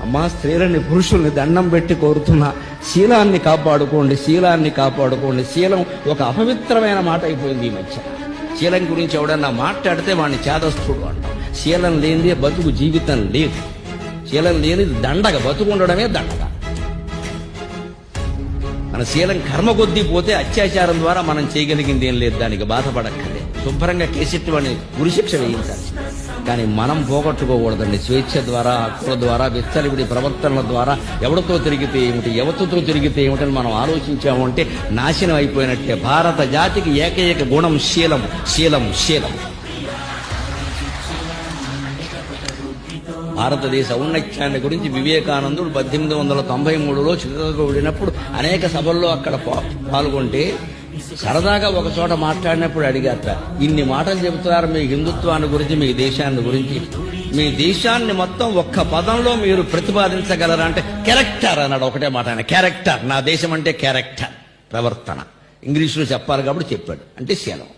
అమ్మా స్త్రీలని పురుషుల్ని దండం పెట్టి కోరుతున్నా, శీలాన్ని కాపాడుకోండి, శీలాన్ని కాపాడుకోండి. శీలం ఒక అపవిత్రమైన మాట అయిపోయింది ఈ మధ్య. శీలం గురించి ఎవడన్నా మాట్లాడితే వాడిని చేదస్తుడు అంటాం. శీలం లేనిదే బతుకు జీవితం లేదు. శీలం లేనిది దండగ, బతుకు ఉండడమే దండగ. మన శీలం కర్మ కొద్దీ పోతే అత్యాచారం ద్వారా మనం చేయగలిగింది ఏం లేదు, దానికి బాధపడక్కర్లేదు. శుభ్రంగా కేసెట్టి వాడిని ఉరిశిక్ష వేయించాలి. కానీ మనం పోగొట్టుకోకూడదండి. స్వేచ్ఛ ద్వారా, హక్కుల ద్వారా, విచ్చలవిడి ప్రవర్తనల ద్వారా ఎవరితో తిరిగితే ఏమిటి, ఎవరితో తిరిగితే ఏమిటని మనం ఆలోచించాము అంటే నాశనం అయిపోయినట్టే. భారత జాతికి ఏకైక గుణం శీలం, శీలం, శీలం. భారతదేశ ఔన్నత్యాన్ని గురించి వివేకానందుడు 1893లో చికాగో వెళ్ళినప్పుడు అనేక సభల్లో అక్కడ పాల్గొంటే సరదాగా ఒక చోట మాట్లాడినప్పుడు అడిగారట, ఇన్ని మాటలు చెబుతున్నారు మీ హిందుత్వాన్ని గురించి, మీ దేశాన్ని గురించి, మీ దేశాన్ని మొత్తం ఒక్క పదంలో మీరు ప్రతిపాదించగలరా అంటే క్యారెక్టర్ అన్నాడు. ఒకటే మాట ఆయన, క్యారెక్టర్. నా దేశం అంటే క్యారెక్టర్, ప్రవర్తన. ఇంగ్లీష్లో చెప్పాలి కాబట్టి చెప్పాడు, అంటే శీలం.